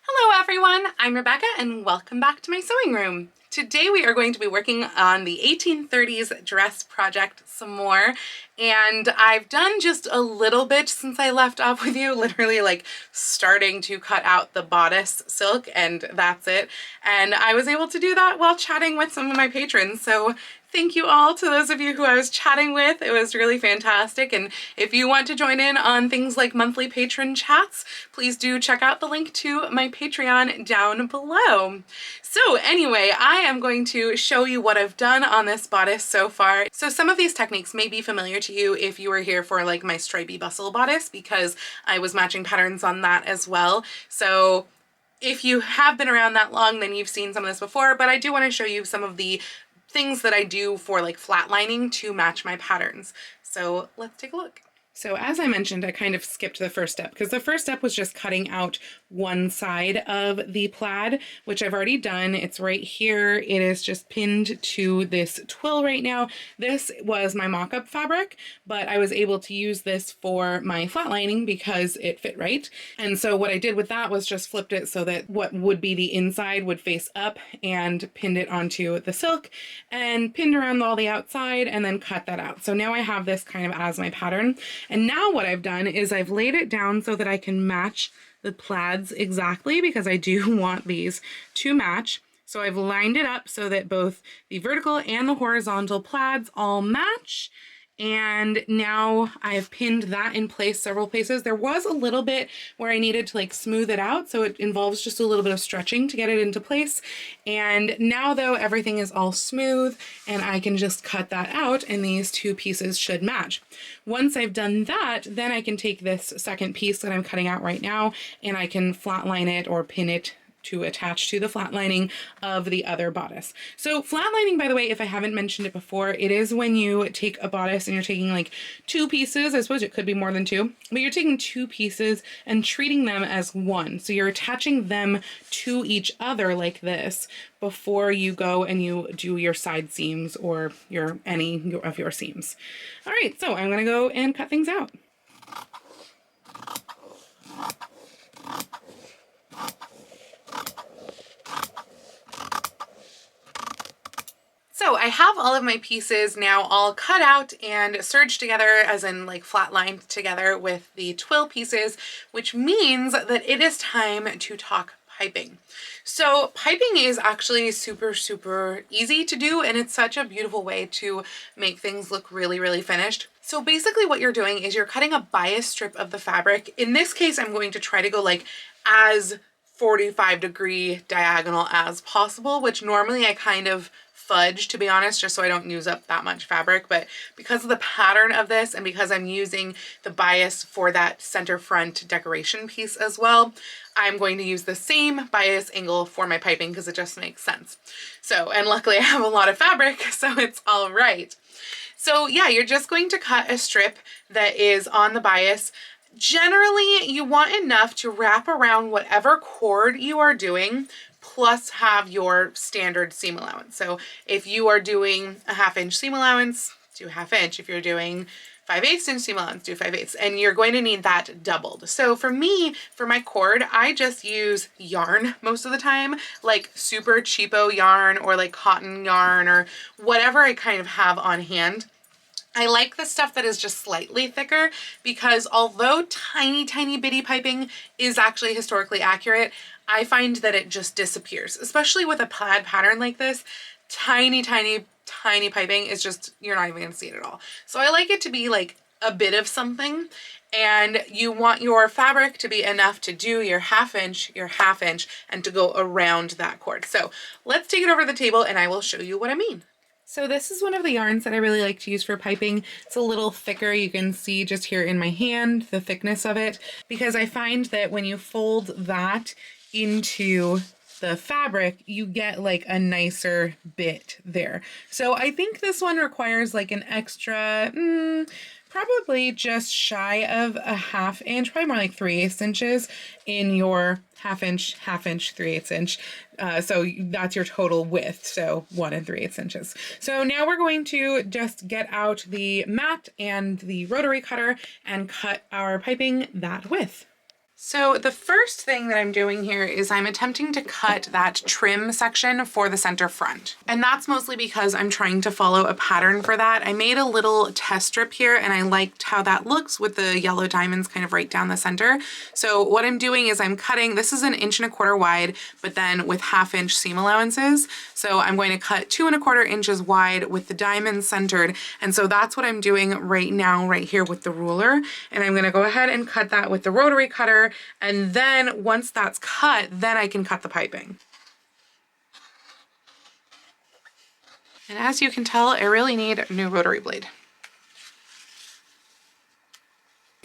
Hello everyone, I'm Rebecca and welcome back to my sewing room. Today we are going to be working on the 1830s dress project some more, and I've done just a little bit since I left off with you, literally like starting to cut out the bodice silk, and that's it. And I was able to do that while chatting with some of my patrons, so thank you all to those of you who I was chatting with. It was really fantastic, and if you want to join in on things like monthly patron chats, please do check out the link to my Patreon down below. So anyway, I am going to show you what I've done on this bodice so far. So some of these techniques may be familiar to you if you were here for like my stripy bustle bodice, because I was matching patterns on that as well. So if you have been around that long, then you've seen some of this before, but I do want to show you some of the things that I do for like flatlining to match my patterns. So let's take a look. So as I mentioned, I kind of skipped the first step because the first step was just cutting out one side of the plaid, which I've already done. It's right here. It is just pinned to this twill right now. This was my mock-up fabric, but I was able to use this for my flatlining because it fit right. And so what I did with that was just flipped it so that what would be the inside would face up and pinned it onto the silk and pinned around all the outside and then cut that out. So now I have this kind of as my pattern. And now what I've done is I've laid it down so that I can match the plaids exactly, because I do want these to match. So I've lined it up so that both the vertical and the horizontal plaids all match. And now I've pinned that in place several places. There was a little bit where I needed to like smooth it out, so it involves just a little bit of stretching to get it into place. And now though, everything is all smooth and I can just cut that out and these two pieces should match. Once I've done that, then I can take this second piece that I'm cutting out right now and I can flatline it or pin it to attach to the flatlining of the other bodice. So flatlining, by the way, if I haven't mentioned it before, it is when you take a bodice and you're taking like two pieces, I suppose it could be more than two, but you're taking two pieces and treating them as one. So you're attaching them to each other like this before you go and you do your side seams or any of your seams. All right, so I'm gonna go and cut things out. So I have all of my pieces now all cut out and serged together, as in like flat lined together with the twill pieces, which means that it is time to talk piping. So piping is actually super easy to do, and it's such a beautiful way to make things look really finished. So basically what you're doing is you're cutting a bias strip of the fabric. In this case, I'm going to try to go like as 45-degree diagonal as possible, which normally I kind of fudge, to be honest, just so I don't use up that much fabric. But because of the pattern of this and because I'm using the bias for that center front decoration piece as well, I'm going to use the same bias angle for my piping because it just makes sense. So, and luckily I have a lot of fabric, so it's all right. So yeah, you're just going to cut a strip that is on the bias. Generally, you want enough to wrap around whatever cord you are doing, plus have your standard seam allowance. So if you are doing a 1/2 inch seam allowance, do 1/2 inch. If you're doing 5/8 inch seam allowance, do 5/8, and you're going to need that doubled. So for me, for my cord, I just use yarn most of the time, like super cheapo yarn or like cotton yarn or whatever I kind of have on hand. I like the stuff that is just slightly thicker because although tiny bitty piping is actually historically accurate, I find that it just disappears, especially with a plaid pattern like this. Tiny piping is just, you're not even gonna see it at all. So I like it to be like a bit of something, and you want your fabric to be enough to do your 1/2 inch, your 1/2 inch, and to go around that cord. So let's take it over to the table and I will show you what I mean. So this is one of the yarns that I really like to use for piping. It's a little thicker. You can see just here in my hand the thickness of it, because I find that when you fold that into the fabric, you get like a nicer bit there. So I think this one requires like an extra, probably just shy of a 1/2 inch, probably more like 3/8 inches in your 1/2 inch, 1/2 inch, 3/8 inch. So that's your total width. So 1 3/8 inches. So now we're going to just get out the mat and the rotary cutter and cut our piping that width. So the first thing that I'm doing here is I'm attempting to cut that trim section for the center front. And that's mostly because I'm trying to follow a pattern for that. I made a little test strip here and I liked how that looks with the yellow diamonds kind of right down the center. So what I'm doing is I'm cutting, this is 1.25 inches wide, but then with 1/2 inch seam allowances. So I'm going to cut 2.25 inches wide with the diamonds centered. And so that's what I'm doing right now, right here with the ruler. And I'm gonna go ahead and cut that with the rotary cutter. And then once that's cut, then I can cut the piping. And as you can tell, I really need a new rotary blade.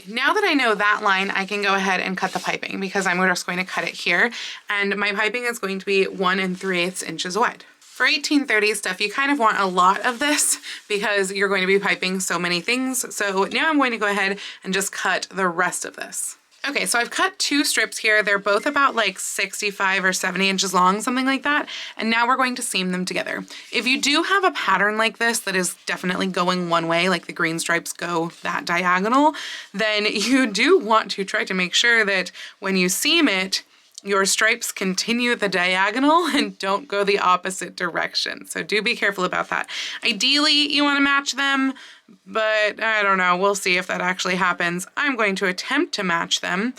Now that I know that line, I can go ahead and cut the piping because I'm just going to cut it here. And my piping is going to be 1 3/8 inches wide. For 1830s stuff, you kind of want a lot of this because you're going to be piping so many things. So now I'm going to go ahead and just cut the rest of this. Okay, so I've cut 2 strips here. They're both about like 65 or 70 inches long, something like that. And now we're going to seam them together. If you do have a pattern like this that is definitely going one way, like the green stripes go that diagonal, then you do want to try to make sure that when you seam it, your stripes continue the diagonal and don't go the opposite direction. So do be careful about that. Ideally, you want to match them, but I don't know. We'll see if that actually happens. I'm going to attempt to match them,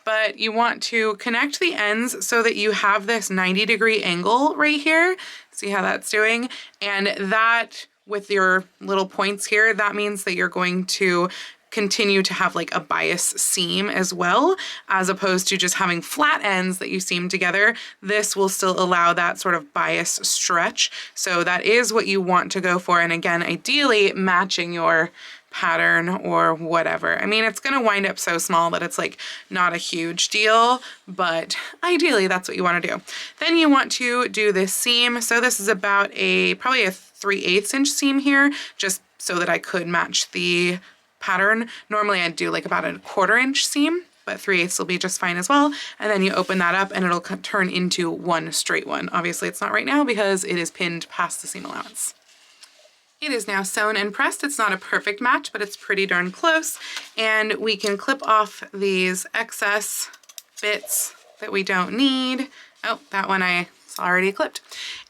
but you want to connect the ends so that you have this 90-degree angle right here. See how that's doing? And that, with your little points here, that means that you're going to continue to have like a bias seam as well, as opposed to just having flat ends that you seam together. This will still allow that sort of bias stretch. So that is what you want to go for. And again, ideally matching your pattern or whatever. I mean, it's going to wind up so small that it's like not a huge deal, but ideally that's what you want to do. Then you want to do this seam. So this is about probably a 3/8 inch seam here, just so that I could match the pattern. Normally I'd do like about a 1/4 inch seam, but 3/8 will be just fine as well. And then you open that up and it'll turn into one straight one. Obviously it's not right now because it is pinned past the seam allowance. It is now sewn and pressed. It's not a perfect match, but it's pretty darn close. And we can clip off these excess bits that we don't need. Oh, that one I already clipped.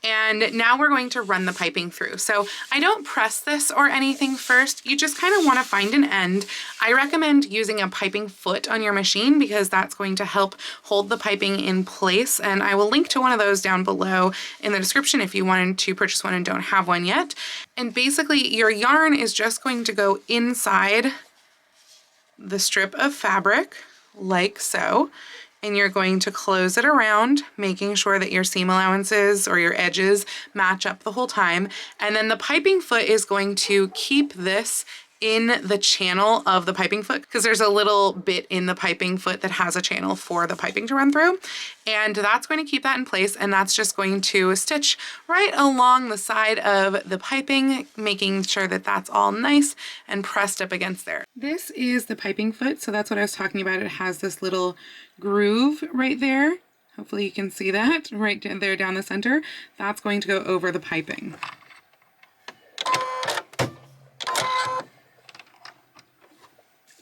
And now we're going to run the piping through. So I don't press this or anything first. You just kind of want to find an end. I recommend using a piping foot on your machine because that's going to help hold the piping in place. And I will link to one of those down below in the description if you wanted to purchase one and don't have one yet. And basically your yarn is just going to go inside the strip of fabric like so. And you're going to close it around, making sure that your seam allowances or your edges match up the whole time. And then the piping foot is going to keep this in the channel of the piping foot because there's a little bit in the piping foot that has a channel for the piping to run through. And that's going to keep that in place, and that's just going to stitch right along the side of the piping, making sure that that's all nice and pressed up against there. This is the piping foot, so that's what I was talking about. It has this little groove right there. Hopefully you can see that right there down the center. That's going to go over the piping.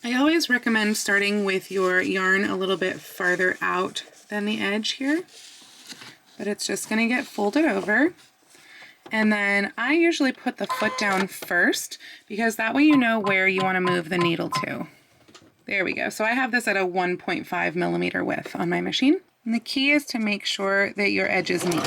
I always recommend starting with your yarn a little bit farther out than the edge here, but it's just going to get folded over. And then I usually put the foot down first because that way you know where you want to move the needle to. There we go. So I have this at a 1.5 millimeter width on my machine. And the key is to make sure that your edges meet.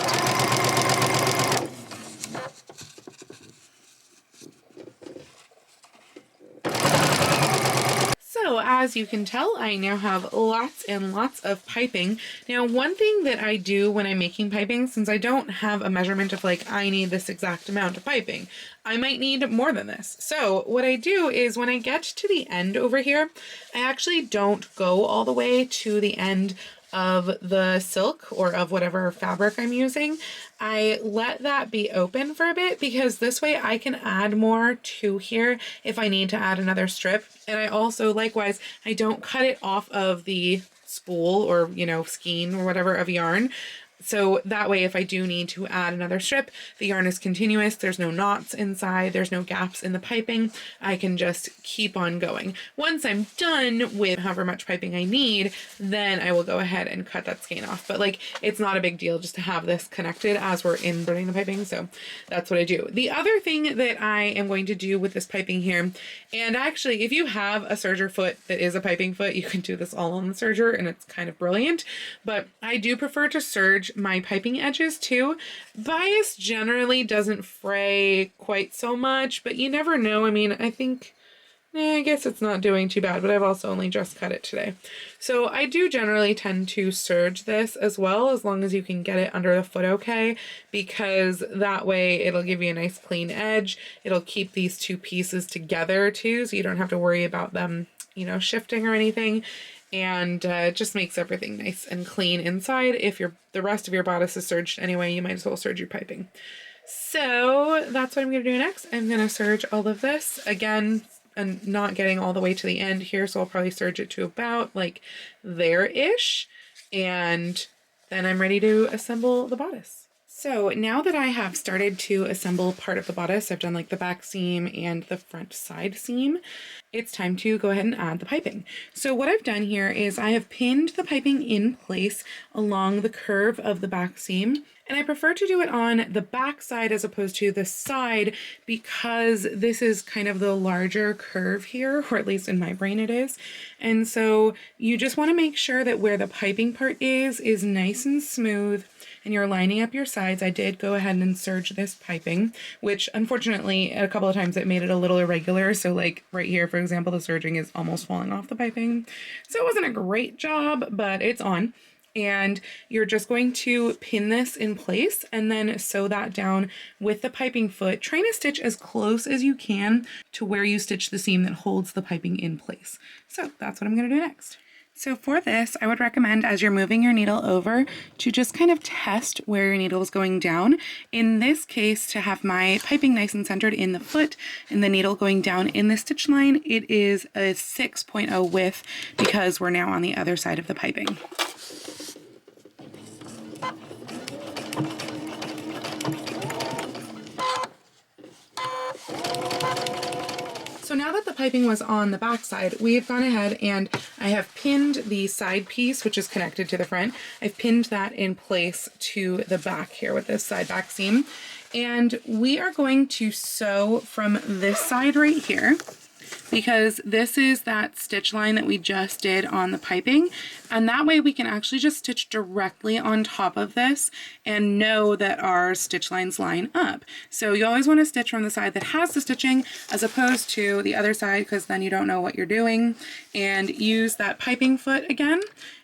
So as you can tell, I now have lots and lots of piping. Now, one thing that I do when I'm making piping, since I don't have a measurement of like, I need this exact amount of piping, I might need more than this. So what I do is when I get to the end over here, I actually don't go all the way to the end of the silk or of whatever fabric I'm using. I let that be open for a bit because this way I can add more to here if I need to add another strip. And I also, likewise, I don't cut it off of the spool or, you know, skein or whatever of yarn So that way, if I do need to add another strip, the yarn is continuous, there's no knots inside, there's no gaps in the piping, I can just keep on going. Once I'm done with however much piping I need, then I will go ahead and cut that skein off. But like, it's not a big deal just to have this connected as we're inserting the piping, so that's what I do. The other thing that I am going to do with this piping here, and actually, if you have a serger foot that is a piping foot, you can do this all on the serger, and it's kind of brilliant, but I do prefer to serge my piping edges too. Bias generally doesn't fray quite so much, but you never know. I mean, I think, I guess it's not doing too bad, but I've also only just cut it today. So I do generally tend to serge this as well, as long as you can get it under the foot okay, because that way it'll give you a nice clean edge. It'll keep these two pieces together too, so you don't have to worry about them, you know, shifting or anything. And it just makes everything nice and clean inside. If the rest of your bodice is serged anyway, you might as well serge your piping. So that's what I'm going to do next. I'm going to serge all of this. Again, I'm not getting all the way to the end here, so I'll probably serge it to about like there-ish. And then I'm ready to assemble the bodice. So now that I have started to assemble part of the bodice, I've done like the back seam and the front side seam, it's time to go ahead and add the piping. So what I've done here is I have pinned the piping in place along the curve of the back seam. And I prefer to do it on the back side as opposed to the side because this is kind of the larger curve here, or at least in my brain it is. And so you just want to make sure that where the piping part is nice and smooth, and you're lining up your sides. I did go ahead and serge this piping, which unfortunately a couple of times it made it a little irregular. So like right here, for example, the serging is almost falling off the piping. So it wasn't a great job, but it's on. And you're just going to pin this in place and then sew that down with the piping foot, trying to stitch as close as you can to where you stitch the seam that holds the piping in place. So that's what I'm going to do next. So for this, I would recommend as you're moving your needle over to just kind of test where your needle is going down. In this case, to have my piping nice and centered in the foot and the needle going down in the stitch line, it is a 6.0 width because we're now on the other side of the piping. So now that the piping was on the back side, we have gone ahead and I have pinned the side piece, which is connected to the front. I've pinned that in place to the back here with this side back seam. And we are going to sew from this side right here, because this is that stitch line that we just did on the piping. And that way we can actually just stitch directly on top of this and know that our stitch lines line up. So you always want to stitch from the side that has the stitching as opposed to the other side, because then you don't know what you're doing. And use that piping foot again.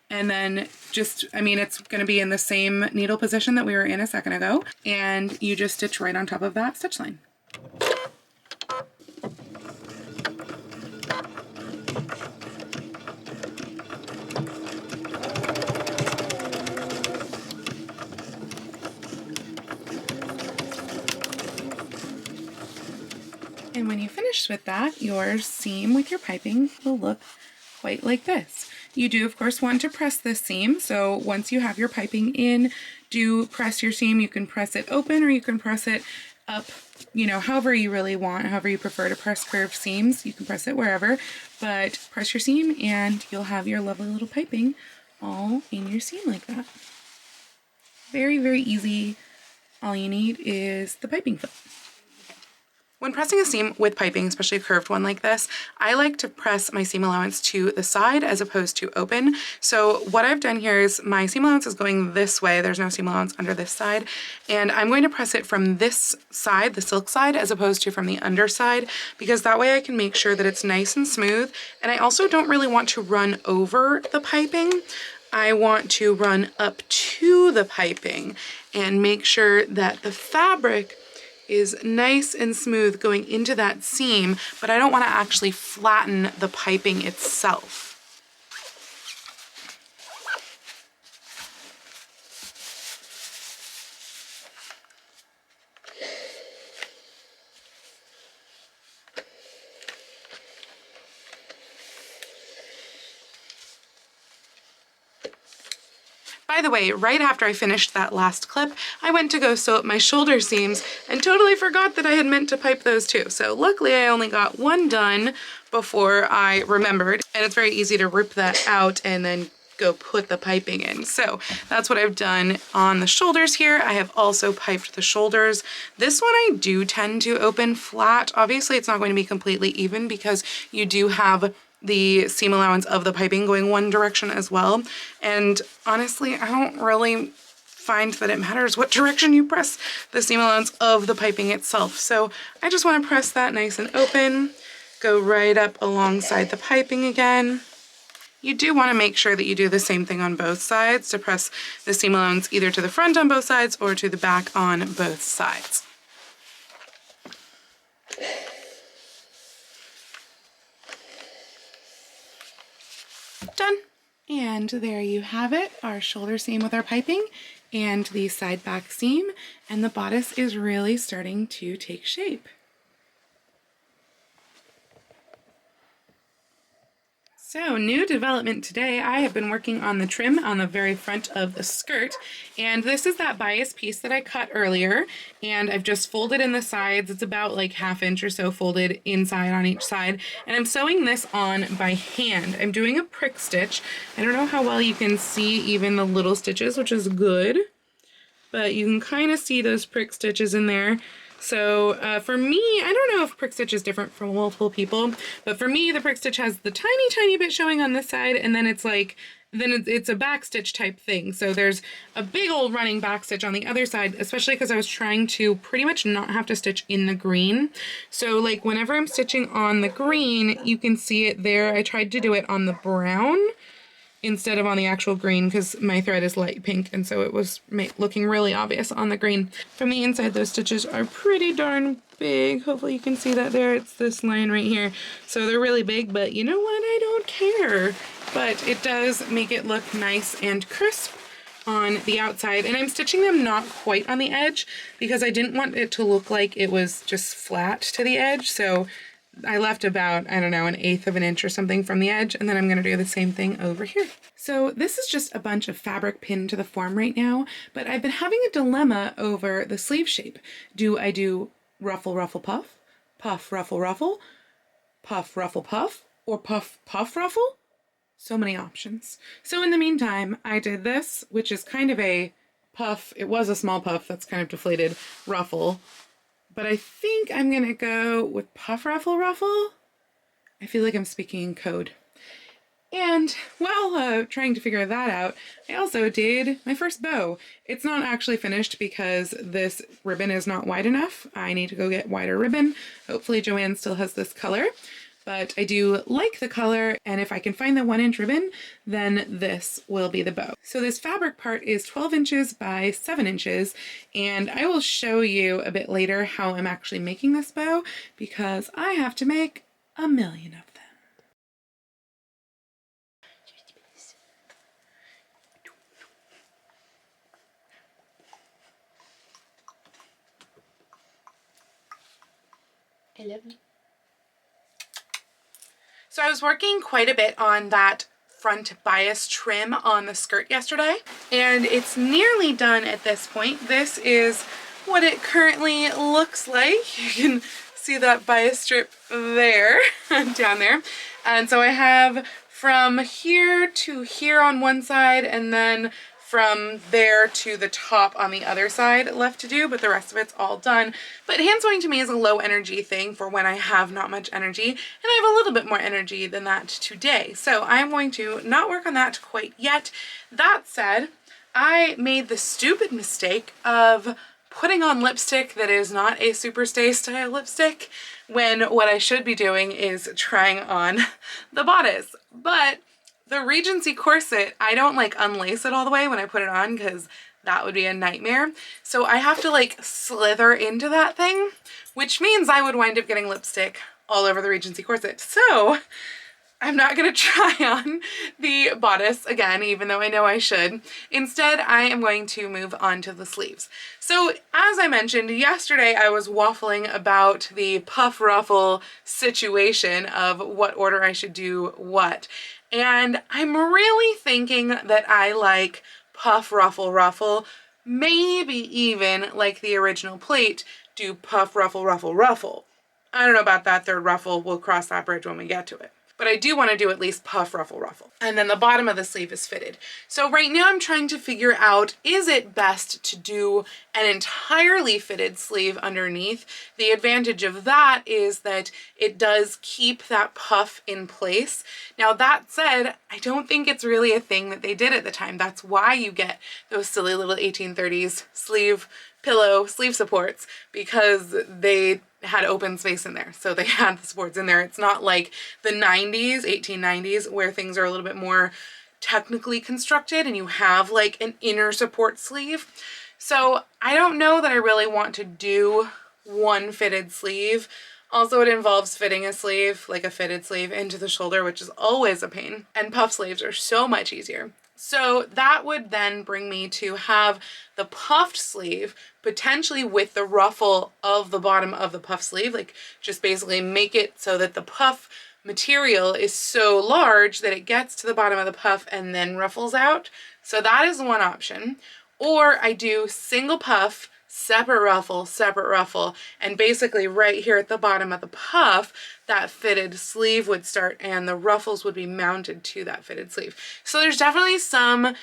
And then just, I mean, it's going to be in the same needle position that we were in a second ago. And you just stitch right on top of that stitch line. And when you finish with that, your seam with your piping will look quite like this. You do, of course, want to press this seam. So once you have your piping in, do press your seam. You can press it open or you can press it up, you know, however you really want, however you prefer to press curved seams. You can press it wherever, but press your seam and you'll have your lovely little piping all in your seam like that. Very, very easy. All you need is the piping foot. When pressing a seam with piping, especially a curved one like this, I like to press my seam allowance to the side as opposed to open. So what I've done here is my seam allowance is going this way. There's no seam allowance under this side. And I'm going to press it from this side, the silk side, as opposed to from the underside, because that way I can make sure that it's nice and smooth. And I also don't really want to run over the piping. I want to run up to the piping and make sure that the fabric is nice and smooth going into that seam, but I don't want to actually flatten the piping itself. by the way, right after I finished that last clip, I went to go sew up my shoulder seams and totally forgot that I had meant to pipe those too. So luckily I only got one done before I remembered, and it's very easy to rip that out and then go put the piping in. So that's what I've done on the shoulders here. I have also piped the shoulders. This one I do tend to open flat. Obviously it's not going to be completely even because you do have the seam allowance of the piping going one direction as well. And honestly, I don't really find that it matters what direction you press the seam allowance of the piping itself. So I just want to press that nice and open, go right up alongside the piping again. You do want to make sure that you do the same thing on both sides to press the seam allowance either to the front on both sides or to the back on both sides. Done. And there you have it, our shoulder seam with our piping and the side back seam, and the bodice is really starting to take shape. So, new development today, I have been working on the trim on the very front of the skirt, and this is that bias piece that I cut earlier, and I've just folded in the sides. It's about like 1/2 inch or so folded inside on each side, and I'm sewing this on by hand. I'm doing a prick stitch. I don't know how well you can see even the little stitches, which is good, but you can kind of see those prick stitches in there. So for me, I don't know if prick stitch is different for multiple people, but for me, the prick stitch has the tiny bit showing on this side, and then it's like, it's a back stitch type thing. So there's a big old running back stitch on the other side, especially because I was trying to pretty much not have to stitch in the green. So like whenever I'm stitching on the green, you can see it there. I tried to do it on the brown instead of on the actual green because my thread is light pink, and so it was looking really obvious on the green. From the inside, those stitches are pretty darn big. Hopefully you can see that there. It's this line right here. So they're really big, but you know what? I don't care. But it does make it look nice and crisp on the outside, and I'm stitching them not quite on the edge because I didn't want it to look like it was just flat to the edge. So I left about, I don't know, 1/8 of an inch or something from the edge, and then I'm going to do the same thing over here. So this is just a bunch of fabric pinned to the form right now, but I've been having a dilemma over the sleeve shape. Do I do ruffle, ruffle, puff, puff, ruffle, ruffle, puff, ruffle, puff, or puff, puff, ruffle? So many options. So in the meantime, I did this, which is kind of a puff. It was a small puff that's kind of deflated ruffle. But I think I'm gonna go with puff, ruffle, ruffle. I feel like I'm speaking in code. And while trying to figure that out, I also did my first bow. It's not actually finished because this ribbon is not wide enough. I need to go get wider ribbon. Hopefully Joanne still has this color. But I do like the color, and if I can find the 1-inch ribbon, then this will be the bow. So this fabric part is 12 inches by 7 inches, and I will show you a bit later how I'm actually making this bow because I have to make 1,000,000 of them. I love you. So I was working quite a bit on that front bias trim on the skirt yesterday, and it's nearly done at this point. This is what it currently looks like. You can see that bias strip there, down there. And so I have from here to here on one side, and then from there to the top on the other side left to do, but the rest of it's all done. But hand sewing to me is a low energy thing for when I have not much energy, and I have a little bit more energy than that today. So I'm going to not work on that quite yet. That said, I made the stupid mistake of putting on lipstick that is not a Superstay style lipstick when what I should be doing is trying on the bodice. But the Regency corset, I don't like unlace it all the way when I put it on because that would be a nightmare. So I have to like slither into that thing, which means I would wind up getting lipstick all over the Regency corset. So I'm not going to try on the bodice again, even though I know I should. Instead, I am going to move on to the sleeves. So as I mentioned yesterday, I was waffling about the puff ruffle situation of what order I should do what. And I'm really thinking that I like puff, ruffle, ruffle, maybe even like the original plate, do puff, ruffle, ruffle, ruffle. I don't know about that third ruffle. We'll cross that bridge when we get to it. But I do want to do at least puff, ruffle, ruffle. And then the bottom of the sleeve is fitted. So right now I'm trying to figure out, is it best to do an entirely fitted sleeve underneath? The advantage of that is that it does keep that puff in place. Now that said, I don't think it's really a thing that they did at the time. That's why you get those silly little 1830s sleeve pillow sleeve supports, because they had open space in there. So they had the supports in there. It's not like the 90s, 1890s, where things are a little bit more technically constructed and you have like an inner support sleeve. So I don't know that I really want to do one fitted sleeve. Also, it involves fitting a sleeve, like a fitted sleeve, into the shoulder, which is always a pain. And puff sleeves are so much easier. So that would then bring me to have the puffed sleeve potentially with the ruffle of the bottom of the puff sleeve, like just basically make it so that the puff material is so large that it gets to the bottom of the puff and then ruffles out. So that is one option. Or I do single puff, separate ruffle, and basically right here at the bottom of the puff, that fitted sleeve would start and the ruffles would be mounted to that fitted sleeve. So there's definitely some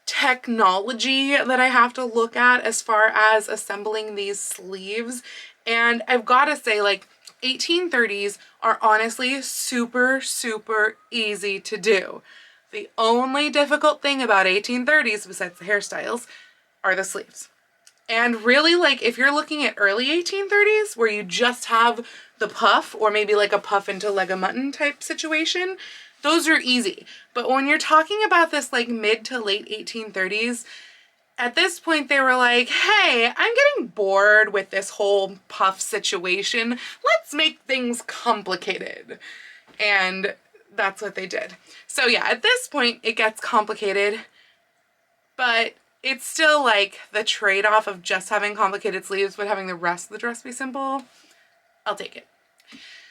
technology that I have to look at as far as assembling these sleeves. And I've got to say, like, 1830s are honestly super, super easy to do. The only difficult thing about 1830s, besides the hairstyles, are the sleeves. And really, like, if you're looking at early 1830s where you just have the puff, or maybe like a puff into leg of mutton type situation, those are easy. But when you're talking about this like mid to late 1830s, at this point they were like, hey, I'm getting bored with this whole puff situation. Let's make things complicated. And that's what they did. So yeah, at this point it gets complicated, but it's still like the trade-off of just having complicated sleeves but having the rest of the dress be simple. I'll take it.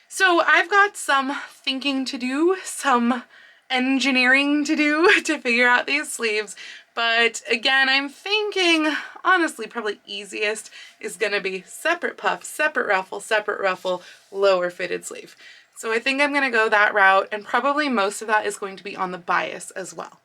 So I've got some thinking to do, some engineering to do to figure out these sleeves. But again, I'm thinking, honestly, probably easiest is gonna be separate puff, separate ruffle, lower fitted sleeve. So I think I'm gonna go that route, and probably most of that is going to be on the bias as well.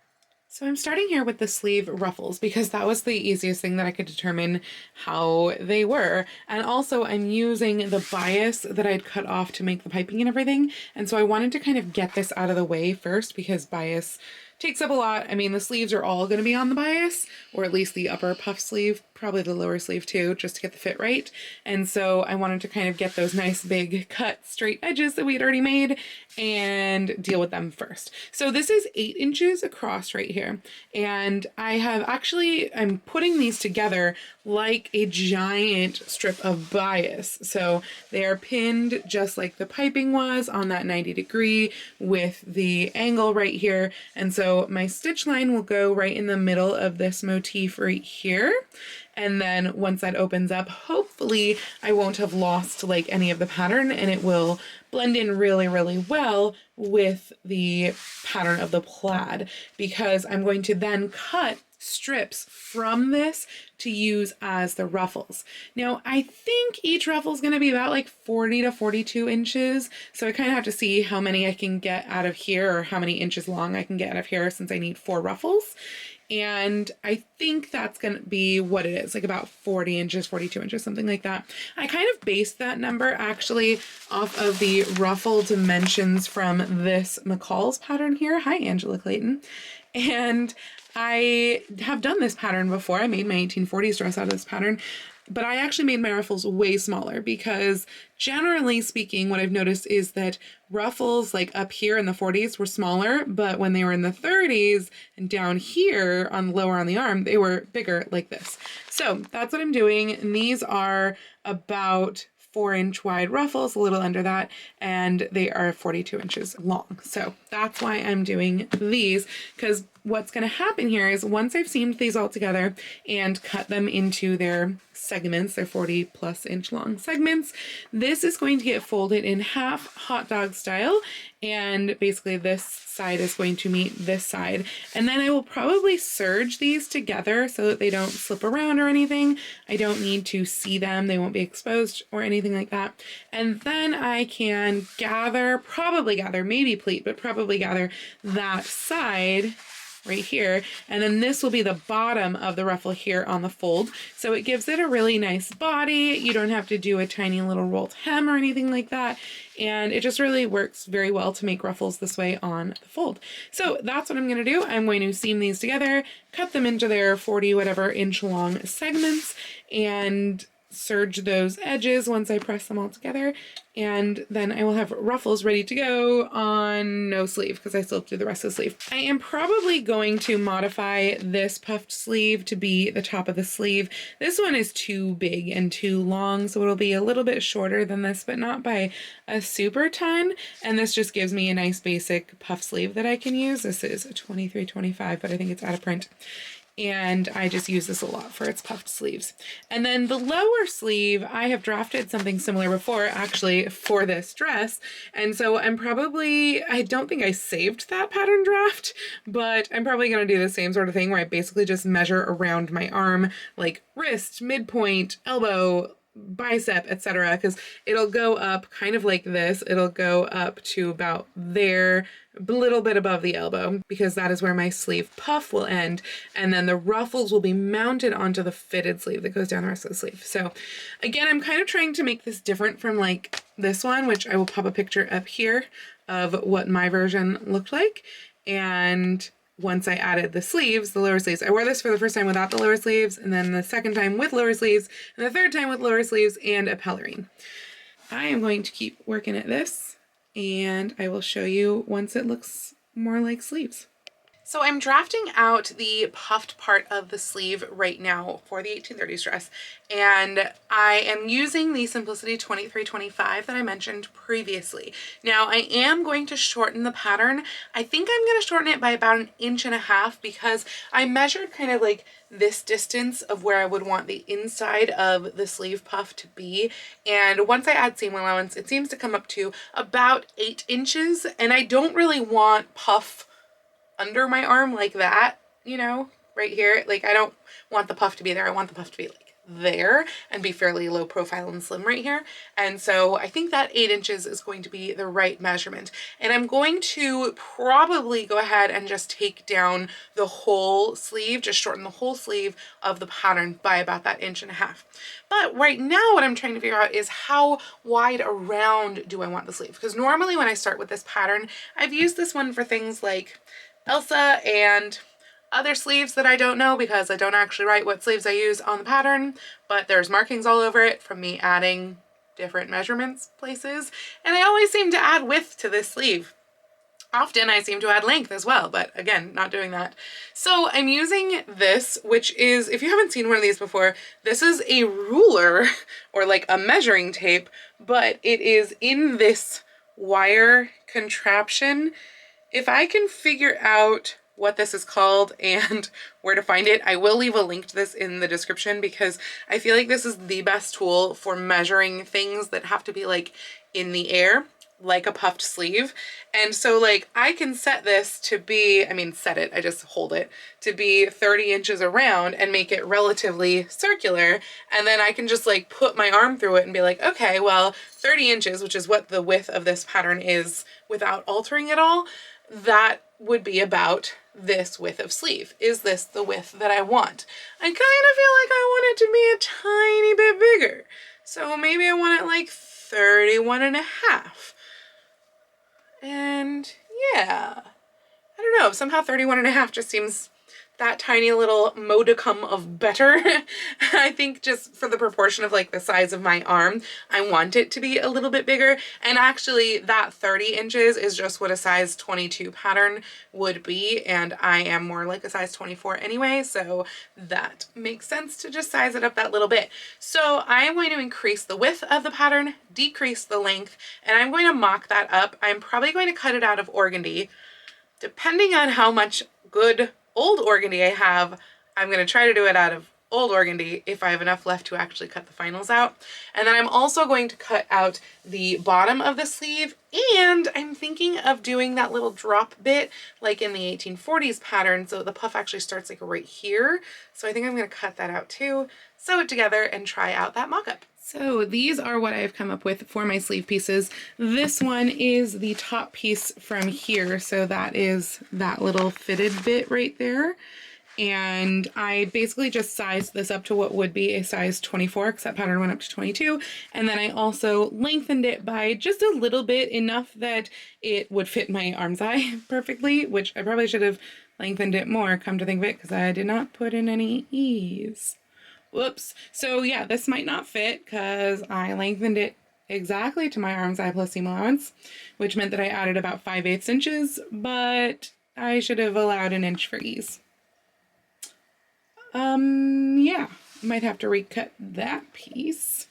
So I'm starting here with the sleeve ruffles because that was the easiest thing that I could determine how they were. And also I'm using the bias that I'd cut off to make the piping and everything. And so I wanted to kind of get this out of the way first because bias takes up a lot. I mean, the sleeves are all going to be on the bias, or at least the upper puff sleeve, probably the lower sleeve too, just to get the fit right. And so I wanted to kind of get those nice big cut straight edges that we had already made and deal with them first. So this is 8 inches across right here. And I'm putting these together like a giant strip of bias. So they are pinned just like the piping was on that 90° with the angle right here. And so my stitch line will go right in the middle of this motif right here. And then once that opens up, hopefully I won't have lost like any of the pattern and it will blend in really, really well with the pattern of the plaid, because I'm going to then cut strips from this to use as the ruffles. Now, I think each ruffle is going to be about like 40 to 42 inches. So I kind of have to see how many I can get out of here, or how many inches long I can get out of here, since I need 4 ruffles. And I think that's going to be what it is, like about 40 inches, 42 inches, something like that. I kind of based that number actually off of the ruffle dimensions from this McCall's pattern here. Hi, Angela Clayton. And I have done this pattern before. I made my 1840s dress out of this pattern, but I actually made my ruffles way smaller because generally speaking, what I've noticed is that ruffles like up here in the 40s were smaller, but when they were in the 30s and down here on lower on the arm, they were bigger like this. So that's what I'm doing. And these are about 4-inch wide ruffles, a little under that, and they are 42 inches long. So that's why I'm doing these, because what's going to happen here is once I've seamed these all together and cut them into their segments, their 40+ inch long segments, this is going to get folded in half hot dog style, and basically this side is going to meet this side. And then I will probably serge these together so that they don't slip around or anything. I don't need to see them, they won't be exposed or anything like that. And then I can maybe pleat, but probably gather that side right here, and then this will be the bottom of the ruffle here on the fold, so it gives it a really nice body. You don't have to do a tiny little rolled hem or anything like that, and it just really works very well to make ruffles this way on the fold. So that's what I'm going to do. I'm going to seam these together, cut them into their 40 whatever inch long segments, and serge those edges once I press them all together, and then I will have ruffles ready to go on no sleeve because I still have to do the rest of the sleeve. I am probably going to modify this puffed sleeve to be the top of the sleeve. This one is too big and too long, so it'll be a little bit shorter than this, but not by a super ton, and this just gives me a nice basic puff sleeve that I can use. This is a 23-25, but I think it's out of print. And I just use this a lot for its puffed sleeves. And then the lower sleeve, I have drafted something similar before, actually, for this dress. And so I don't think I saved that pattern draft, but I'm probably going to do the same sort of thing where I basically just measure around my arm, like wrist, midpoint, elbow, bicep, etc., because it'll go up kind of like this. It'll go up to about there, a little bit above the elbow, because that is where my sleeve puff will end, and then the ruffles will be mounted onto the fitted sleeve that goes down the rest of the sleeve. So again, I'm kind of trying to make this different from like this one, which I will pop a picture up here of what my version looked like. And once I added the sleeves, the lower sleeves, I wore this for the first time without the lower sleeves, and then the second time with lower sleeves, and the third time with lower sleeves and a pelerine. I am going to keep working at this, and I will show you once it looks more like sleeves. So I'm drafting out the puffed part of the sleeve right now for the 1830s dress, and I am using the Simplicity 2325 that I mentioned previously. Now I am going to shorten the pattern. I think I'm going to shorten it by about 1.5 inches because I measured kind of like this distance of where I would want the inside of the sleeve puff to be, and once I add seam allowance, it seems to come up to about 8 inches, and I don't really want puff under my arm like that, you know, right here. Like, I don't want the puff to be there. I want the puff to be like there and be fairly low profile and slim right here. And so I think that 8 inches is going to be the right measurement. And I'm going to probably go ahead and just take down the whole sleeve, just shorten the whole sleeve of the pattern by about that 1.5 inches. But right now what I'm trying to figure out is how wide around do I want the sleeve? Because normally when I start with this pattern, I've used this one for things like Elsa and other sleeves that I don't know because I don't actually write what sleeves I use on the pattern, but there's markings all over it from me adding different measurements places, and I always seem to add width to this sleeve. Often I seem to add length as well, but again, not doing that. So I'm using this, which is, if you haven't seen one of these before, this is a ruler or like a measuring tape, but it is in this wire contraption. If I can figure out what this is called and where to find it, I will leave a link to this in the description because I feel like this is the best tool for measuring things that have to be like in the air, like a puffed sleeve. And so like I can set this to be, I just hold it to be 30 inches around and make it relatively circular. And then I can just like put my arm through it and be like, okay, well, 30 inches, which is what the width of this pattern is without altering it all, that would be about this width of sleeve. Is this the width that I want? I kind of feel like I want it to be a tiny bit bigger. So maybe I want it like 31.5. And yeah, I don't know, somehow 31.5 just seems that tiny little modicum of better. I think just for the proportion of like the size of my arm, I want it to be a little bit bigger. And actually that 30 inches is just what a size 22 pattern would be. And I am more like a size 24 anyway. So that makes sense to just size it up that little bit. So I am going to increase the width of the pattern, decrease the length, and I'm going to mock that up. I'm probably going to cut it out of organdy. Depending on how much good old organdy I have, I'm going to try to do it out of old organdy if I have enough left to actually cut the finals out. And then I'm also going to cut out the bottom of the sleeve, and I'm thinking of doing that little drop bit like in the 1840s pattern, so the puff actually starts like right here. So I think I'm going to cut that out too, sew it together, and try out that mock-up. So these are what I've come up with for my sleeve pieces. This one is the top piece from here, so that is that little fitted bit right there. And I basically just sized this up to what would be a size 24, because that pattern went up to 22. And then I also lengthened it by just a little bit, enough that it would fit my Armseyes perfectly, which I probably should have lengthened it more, come to think of it, because I did not put in any ease. Whoops. So yeah, this might not fit because I lengthened it exactly to my Armseyes plus seam allowance, which meant that I added about 5/8 inches, but I should have allowed an inch for ease. Yeah, might have to recut that piece.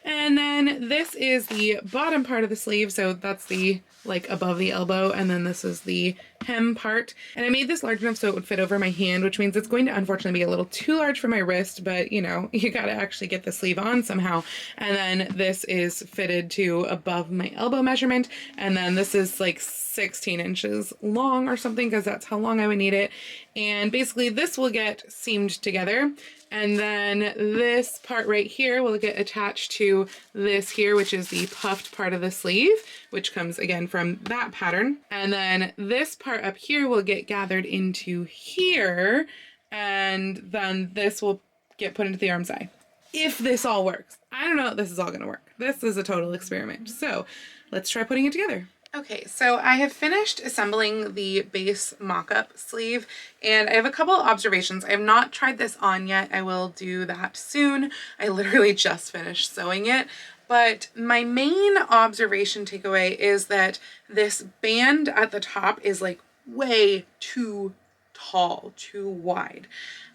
And then this is the bottom part of the sleeve, so that's the like above the elbow, and then this is the hem part. And I made this large enough so it would fit over my hand, which means it's going to unfortunately be a little too large for my wrist, but you know, you gotta actually get the sleeve on somehow. And then this is fitted to above my elbow measurement, and then this is like 16 inches long or something, because that's how long I would need it. And basically this will get seamed together, and then this part right here will get attached to this here, which is the puffed part of the sleeve, which comes again from that pattern. And then this part up here will get gathered into here, and then this will get put into the Armseyes. If this all works. I don't know if this is all gonna work. This is a total experiment. So let's try putting it together. Okay, so I have finished assembling the base mock-up sleeve, and I have a couple observations. I have not tried this on yet. I will do that soon. I literally just finished sewing it. But my main observation takeaway is that this band at the top is like way too tall, too wide.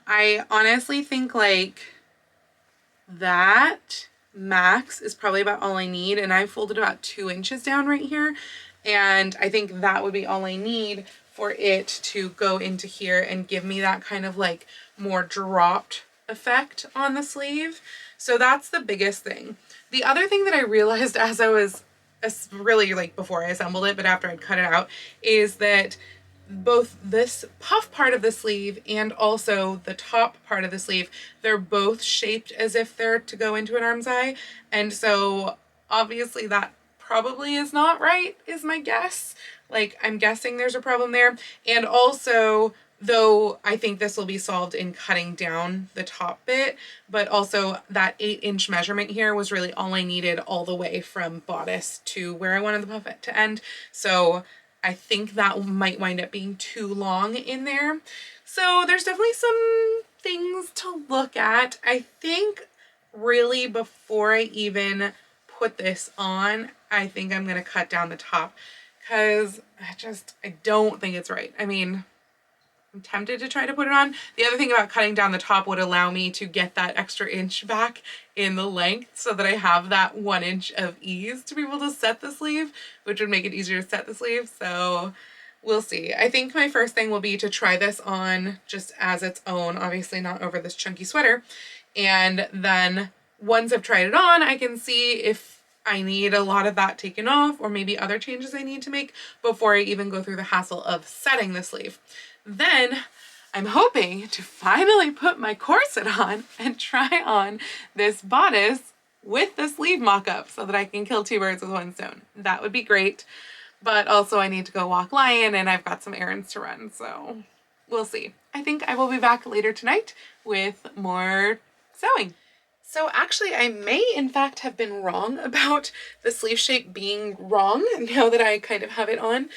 I honestly think like that max is probably about all I need, and I folded about 2 inches down right here, and I think that would be all I need for it to go into here and give me that kind of like more dropped effect on the sleeve. So that's the biggest thing. The other thing that I realized as I was really like before I assembled it, but after I'd cut it out, is that both this puff part of the sleeve and also the top part of the sleeve, they're both shaped as if they're to go into an Armseyes. And so obviously that probably is not right, is my guess. Like, I'm guessing there's a problem there. And also, though I think this will be solved in cutting down the top bit, but also that 8-inch measurement here was really all I needed all the way from bodice to where I wanted the puff to end. So I think that might wind up being too long in there. So there's definitely some things to look at. I think really before I even put this on, I think I'm gonna cut down the top, because I don't think it's right. I mean, I'm tempted to try to put it on. The other thing about cutting down the top would allow me to get that extra inch back in the length so that I have that 1 inch of ease to be able to set the sleeve, which would make it easier to set the sleeve. So we'll see. I think my first thing will be to try this on just as its own, obviously not over this chunky sweater. And then once I've tried it on, I can see if I need a lot of that taken off, or maybe other changes I need to make before I even go through the hassle of setting the sleeve. Then I'm hoping to finally put my corset on and try on this bodice with the sleeve mock-up so that I can kill 2 birds with 1 stone. That would be great. But also I need to go walk Lion, and I've got some errands to run, so we'll see. I think I will be back later tonight with more sewing. So actually I may in fact have been wrong about the sleeve shape being wrong now that I kind of have it on.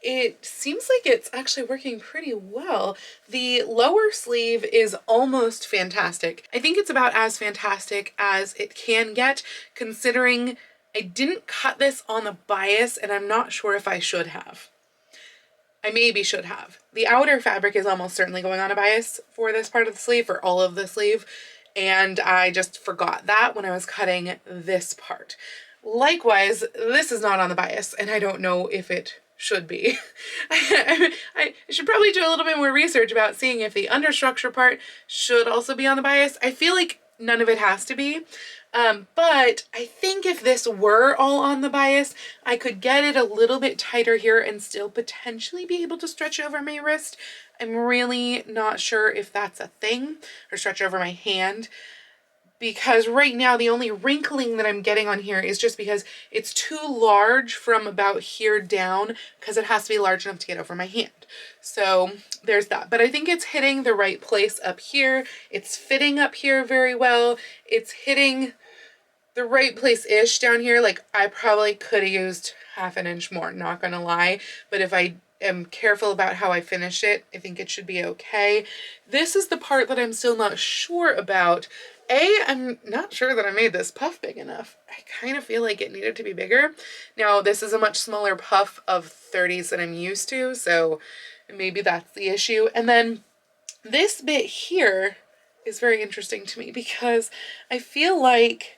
It seems like it's actually working pretty well. The lower sleeve is almost fantastic. I think it's about as fantastic as it can get, considering I didn't cut this on the bias, and I'm not sure if I should have. I maybe should have. The outer fabric is almost certainly going on a bias for this part of the sleeve, for all of the sleeve, and I just forgot that when I was cutting this part. Likewise, this is not on the bias, and I don't know if it should be. I should probably do a little bit more research about seeing if the understructure part should also be on the bias. I feel like none of it has to be. But I think if this were all on the bias, I could get it a little bit tighter here and still potentially be able to stretch over my wrist. I'm really not sure if that's a thing, or stretch over my hand, because right now the only wrinkling that I'm getting on here is just because it's too large from about here down, because it has to be large enough to get over my hand. So there's that. But I think it's hitting the right place up here. It's fitting up here very well. It's hitting the right place-ish down here. Like, I probably could have used half an inch more, not gonna lie. But if I am careful about how I finish it, I think it should be okay. This is the part that I'm still not sure about. I'm not sure that I made this puff big enough. I kind of feel like it needed to be bigger. Now, this is a much smaller puff of 30s than I'm used to, so maybe that's the issue. And then this bit here is very interesting to me because I feel like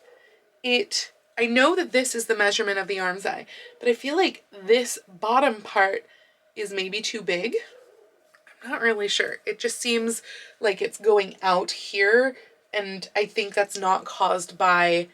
I know that this is the measurement of the Armseye, but I feel like this bottom part is maybe too big. I'm not really sure. It just seems like it's going out here, and I think that's not caused by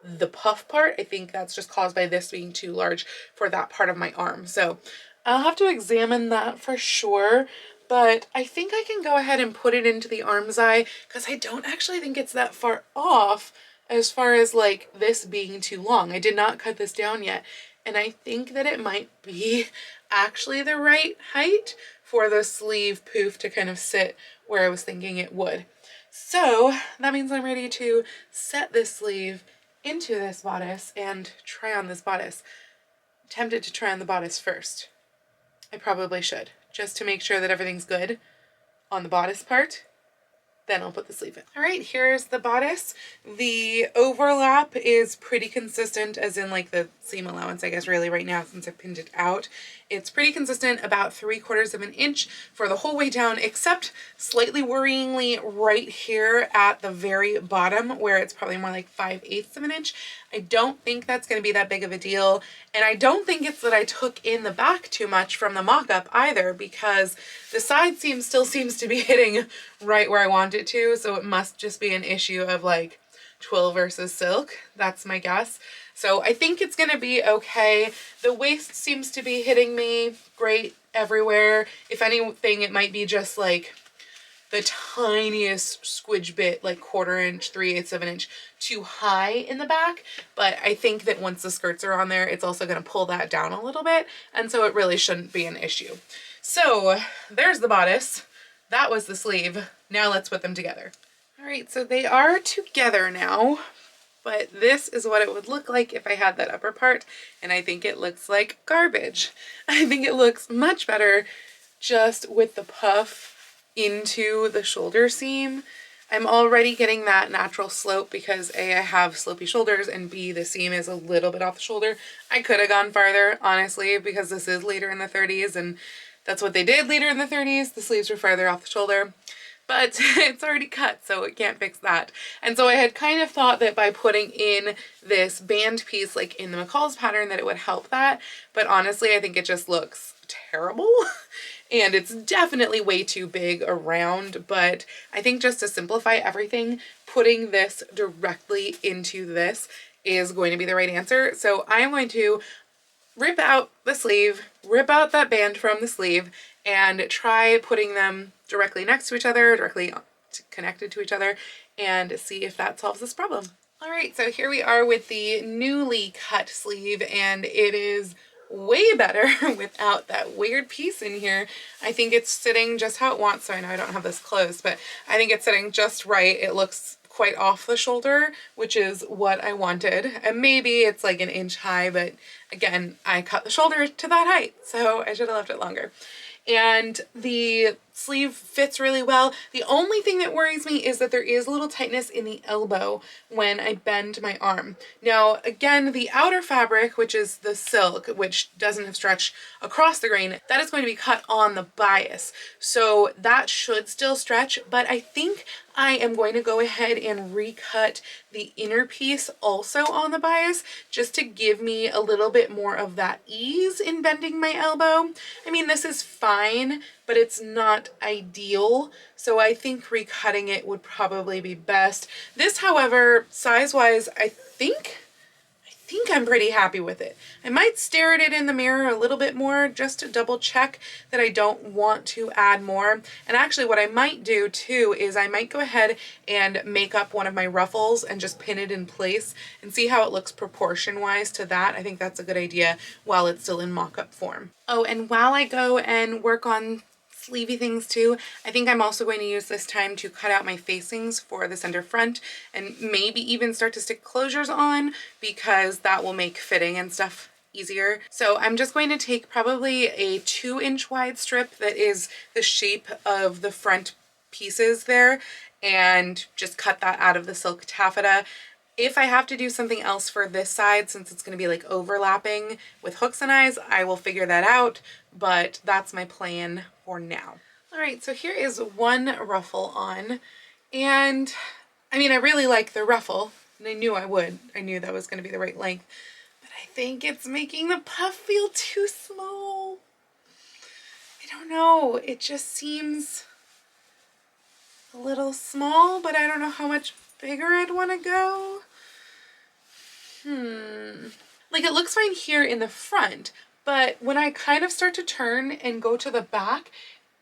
the puff part. I think that's just caused by this being too large for that part of my arm. So I'll have to examine that for sure, but I think I can go ahead and put it into the Armseye because I don't actually think it's that far off as far as like this being too long. I did not cut this down yet, and I think that it might be actually the right height for the sleeve poof to kind of sit where I was thinking it would. So that means I'm ready to set this sleeve into this bodice and try on this bodice. I'm tempted to try on the bodice first. I probably should, just to make sure that everything's good on the bodice part. Then I'll put the sleeve in. All right, here's the bodice. The overlap is pretty consistent, as in like the seam allowance, I guess, really right now since I've pinned it out. It's pretty consistent, about 3/4 of an inch for the whole way down, except slightly worryingly right here at the very bottom where it's probably more like 5/8 of an inch. I don't think that's going to be that big of a deal. And I don't think it's that I took in the back too much from the mock-up either, because the side seam still seems to be hitting right where I want it to. So it must just be an issue of like twill versus silk. That's my guess. So I think it's going to be okay. The waist seems to be hitting me great everywhere. If anything, it might be just like the tiniest squidge bit, like 1/4 inch, 3/8 of an inch too high in the back. But I think that once the skirts are on there, it's also going to pull that down a little bit. And so it really shouldn't be an issue. So there's the bodice. That was the sleeve. Now let's put them together. All right, so they are together now. But this is what it would look like if I had that upper part, and I think it looks like garbage. I think it looks much better just with the puff into the shoulder seam. I'm already getting that natural slope because A, I have slopey shoulders, and B, the seam is a little bit off the shoulder. I could have gone farther, honestly, because this is later in the 30s, and that's what they did later in the 30s. The sleeves were farther off the shoulder. But it's already cut, so it can't fix that. And so I had kind of thought that by putting in this band piece, like in the McCall's pattern, that it would help that. But honestly, I think it just looks terrible. And it's definitely way too big around. But I think just to simplify everything, putting this directly into this is going to be the right answer. So I'm going to rip out the sleeve, rip out that band from the sleeve, and try putting them directly next to each other, directly connected to each other, and see if that solves this problem. All right, so here we are with the newly cut sleeve, and it is way better without that weird piece in here. I think it's sitting just how it wants. So I know I don't have this closed, but I think it's sitting just right. It looks quite off the shoulder, which is what I wanted. And maybe it's like 1 inch high, but again, I cut the shoulder to that height, so I should have left it longer. And the sleeve fits really well. The only thing that worries me is that there is a little tightness in the elbow when I bend my arm. Now, again, the outer fabric, which is the silk, which doesn't have stretch across the grain, that is going to be cut on the bias. So that should still stretch, but I think I am going to go ahead and recut the inner piece also on the bias, just to give me a little bit more of that ease in bending my elbow. I mean, this is fine, but it's not ideal. So I think recutting it would probably be best. This, however, size-wise, I think I'm pretty happy with it. I might stare at it in the mirror a little bit more just to double check that I don't want to add more. And actually what I might do too is I might go ahead and make up one of my ruffles and just pin it in place and see how it looks proportion-wise to that. I think that's a good idea while it's still in mock-up form. Oh, and while I go and work on sleevey things too, I think I'm also going to use this time to cut out my facings for the center front and maybe even start to stick closures on, because that will make fitting and stuff easier. So I'm just going to take probably a 2-inch wide strip that is the shape of the front pieces there and just cut that out of the silk taffeta. If I have to do something else for this side, since it's going to be like overlapping with hooks and eyes, I will figure that out, but that's my plan for now. All right, so here is one ruffle on, and I mean, I really like the ruffle, and I knew I would. I knew that was going to be the right length, but I think it's making the puff feel too small. I don't know, it just seems a little small, but I don't know how much bigger I'd want to go. Like, it looks fine here in the front, but when I kind of start to turn and go to the back,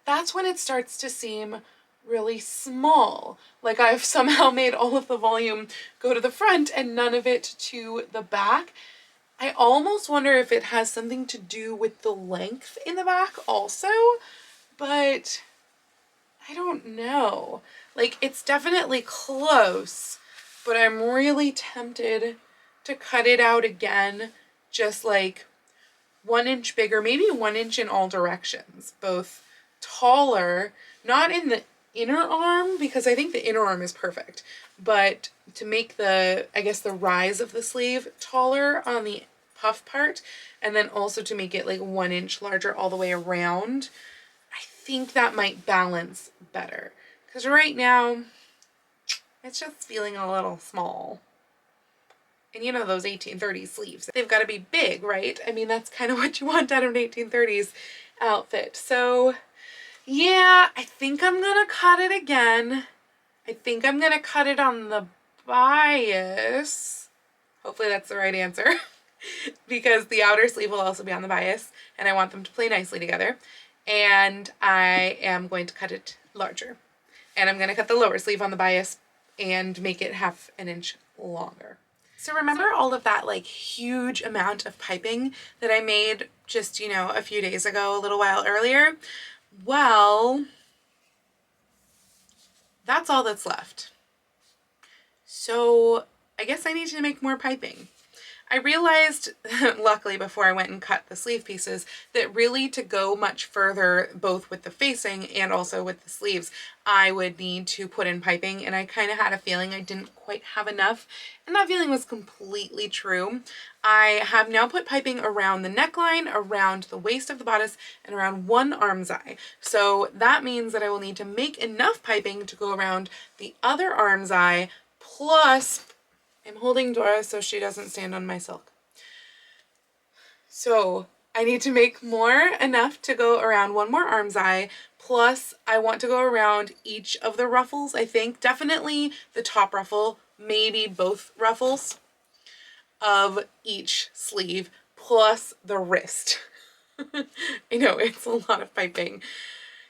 that's when it starts to seem really small. Like I've somehow made all of the volume go to the front and none of it to the back. I almost wonder if it has something to do with the length in the back also, but I don't know. Like, it's definitely close, but I'm really tempted to cut it out again, just like 1 inch bigger, maybe 1 inch in all directions, both taller, not in the inner arm, because I think the inner arm is perfect, but to make the, I guess, the rise of the sleeve taller on the puff part, and then also to make it like 1 inch larger all the way around. I think that might balance better, because right now it's just feeling a little small. And you know those 1830s sleeves, they've got to be big, right? I mean, that's kind of what you want out of an 1830s outfit. So yeah, I think I'm gonna cut it again. I think I'm gonna cut it on the bias. Hopefully that's the right answer. Because the outer sleeve will also be on the bias, and I want them to play nicely together. And I am going to cut it larger. And I'm going to cut the lower sleeve on the bias and make it 1/2 inch longer. So remember all of that like huge amount of piping that I made just, you know, a few days ago, a little while earlier? Well, that's all that's left. So I guess I need to make more piping. I realized, luckily before I went and cut the sleeve pieces, that really to go much further, both with the facing and also with the sleeves, I would need to put in piping, and I kind of had a feeling I didn't quite have enough, and that feeling was completely true. I have now put piping around the neckline, around the waist of the bodice, and around one armscye. So that means that I will need to make enough piping to go around the other armscye, plus I'm holding Dora so she doesn't stand on my silk. So I need to make enough to go around one more armscye, plus I want to go around each of the ruffles, I think. Definitely the top ruffle, maybe both ruffles of each sleeve, plus the wrist. I know, it's a lot of piping.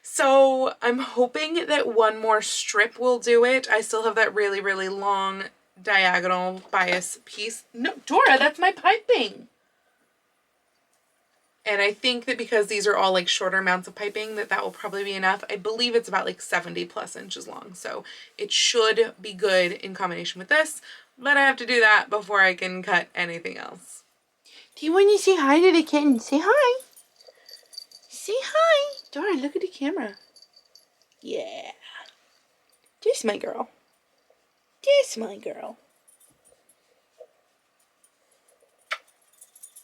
So I'm hoping that one more strip will do it. I still have that really, really long diagonal bias piece. No, Dora, that's my piping. And I think that because these are all like shorter amounts of piping, that will probably be enough. I believe it's about like 70+ inches long, so it should be good in combination with this, but I have to do that before I can cut anything else. Do you want to say hi to the kitten? Say hi. Say hi. Dora, look at the camera. Yeah. Just my girl. Just my girl.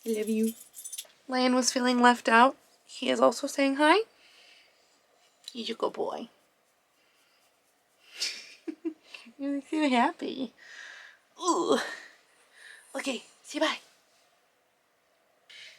I love you. Lion was feeling left out. He is also saying hi. He's a good boy. You're so happy. Ooh. Okay, say bye.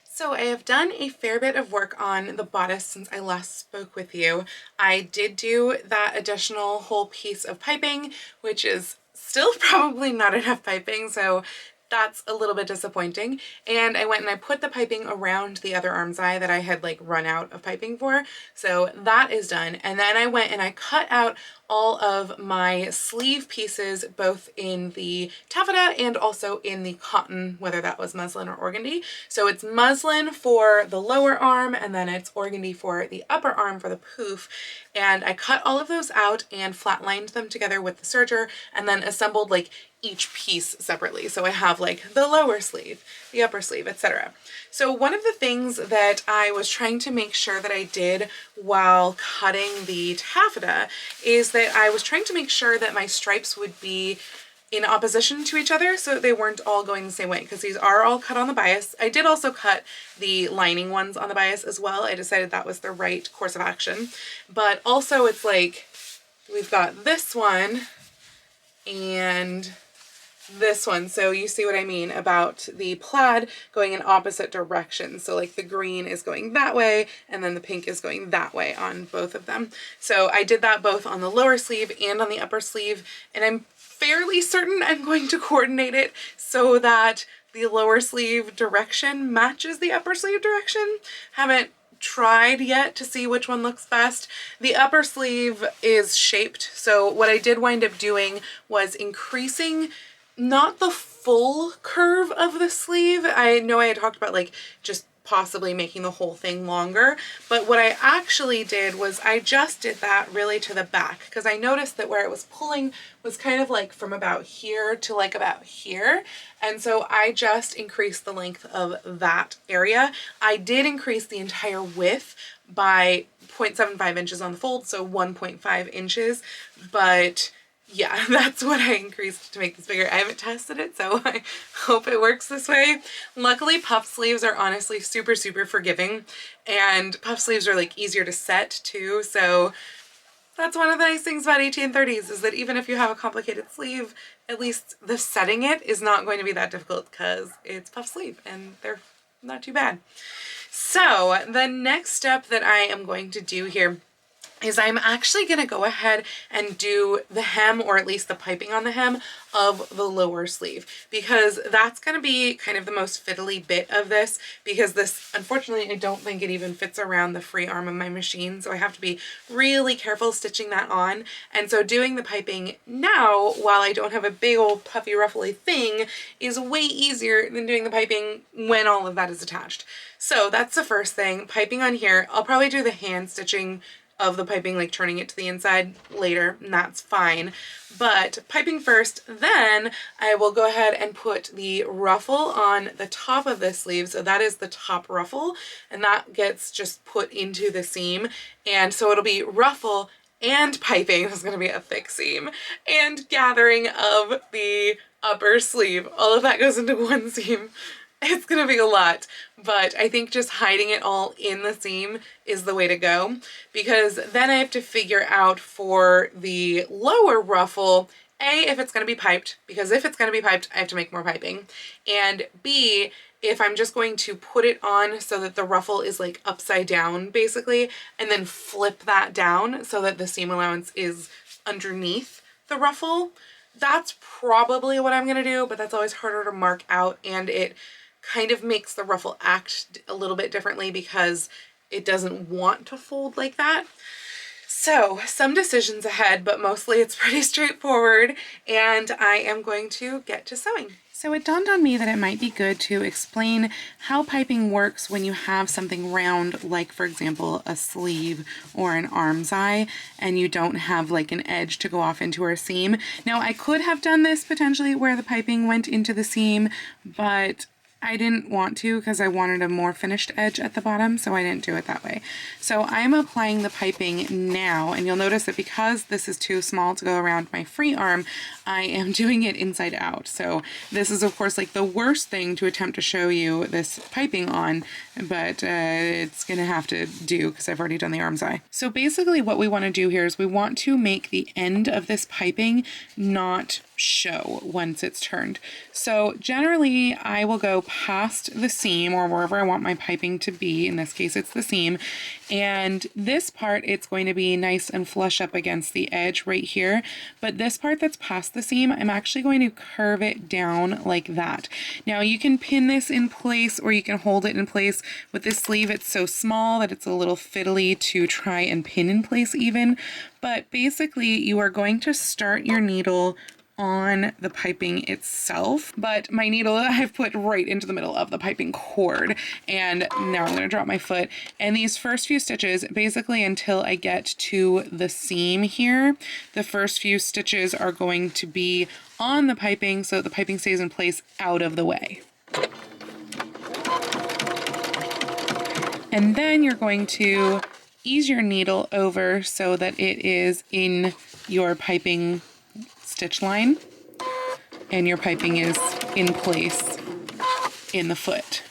So I have done a fair bit of work on the bodice since I last spoke with you. I did do that additional whole piece of piping, which is still probably not enough piping, so that's a little bit disappointing. And I went and I put the piping around the other Armseye that I had like run out of piping for. So that is done. And then I went and I cut out all of my sleeve pieces, both in the taffeta and also in the cotton, whether that was muslin or organdy. So it's muslin for the lower arm and then it's organdy for the upper arm for the poof. And I cut all of those out and flatlined them together with the serger and then assembled like each piece separately. So I have like the lower sleeve, the upper sleeve, etc. So one of the things that I was trying to make sure that I did while cutting the taffeta is that I was trying to make sure that my stripes would be in opposition to each other so that they weren't all going the same way, because these are all cut on the bias. I did also cut the lining ones on the bias as well. I decided that was the right course of action. But also it's like we've got this one and this one. So you see what I mean about the plaid going in opposite directions. So like the green is going that way and then the pink is going that way on both of them. So I did that both on the lower sleeve and on the upper sleeve, and I'm fairly certain I'm going to coordinate it so that the lower sleeve direction matches the upper sleeve direction. Haven't tried yet to see which one looks best. The upper sleeve is shaped, so what I did wind up doing was increasing not the full curve of the sleeve. I know I had talked about like just possibly making the whole thing longer, but what I actually did was I just did that really to the back, because I noticed that where it was pulling was kind of like from about here to like about here, and so I just increased the length of that area. I did increase the entire width by 0.75 inches on the fold, so 1.5 inches, but yeah, that's what I increased to make this bigger. I haven't tested it, so I hope it works this way. Luckily, puff sleeves are honestly super, super forgiving, and puff sleeves are like easier to set too, so that's one of the nice things about 1830's is that even if you have a complicated sleeve, at least the setting it is not going to be that difficult because it's puff sleeve and they're not too bad. So the next step that I am going to do here is I'm actually going to go ahead and do the hem, or at least the piping on the hem of the lower sleeve, because that's going to be kind of the most fiddly bit of this, because this, unfortunately, I don't think it even fits around the free arm of my machine, so I have to be really careful stitching that on. And so doing the piping now, while I don't have a big old puffy ruffly thing, is way easier than doing the piping when all of that is attached. So that's the first thing, piping on here. I'll probably do the hand stitching of the piping, like turning it to the inside later, and that's fine. But piping first, then I will go ahead and put the ruffle on the top of this sleeve. So that is the top ruffle, and that gets just put into the seam. And so it'll be ruffle and piping, this is going to be a thick seam, and gathering of the upper sleeve. All of that goes into one seam. It's gonna be a lot, but I think just hiding it all in the seam is the way to go, because then I have to figure out for the lower ruffle, A, if it's gonna be piped, because if it's gonna be piped, I have to make more piping, and B, if I'm just going to put it on so that the ruffle is like upside down basically, and then flip that down so that the seam allowance is underneath the ruffle. That's probably what I'm gonna do, but that's always harder to mark out, and it kind of makes the ruffle act a little bit differently because it doesn't want to fold like that. So some decisions ahead, but mostly it's pretty straightforward, and I am going to get to sewing. So it dawned on me that it might be good to explain how piping works when you have something round, like for example a sleeve or an armseye, and you don't have like an edge to go off into a seam. Now I could have done this potentially where the piping went into the seam, but I didn't want to because I wanted a more finished edge at the bottom, so I didn't do it that way. So I'm applying the piping now, and you'll notice that because this is too small to go around my free arm, I am doing it inside out. So this is of course like the worst thing to attempt to show you this piping on, but it's gonna have to do because I've already done the Armseyes. So basically what we want to do here is we want to make the end of this piping not show once it's turned. So generally I will go past the seam or wherever I want my piping to be. In this case it's the seam, and this part it's going to be nice and flush up against the edge right here, but this part that's past the seam I'm actually going to curve it down like that. Now you can pin this in place or you can hold it in place. With this sleeve it's so small that it's a little fiddly to try and pin in place even, but basically you are going to start your needle on the piping itself, but my needle I've put right into the middle of the piping cord, and now I'm going to drop my foot, and these first few stitches, basically until I get to the seam here, the first few stitches are going to be on the piping so that the piping stays in place out of the way. And then you're going to ease your needle over so that it is in your piping stitch line and your piping is in place in the foot.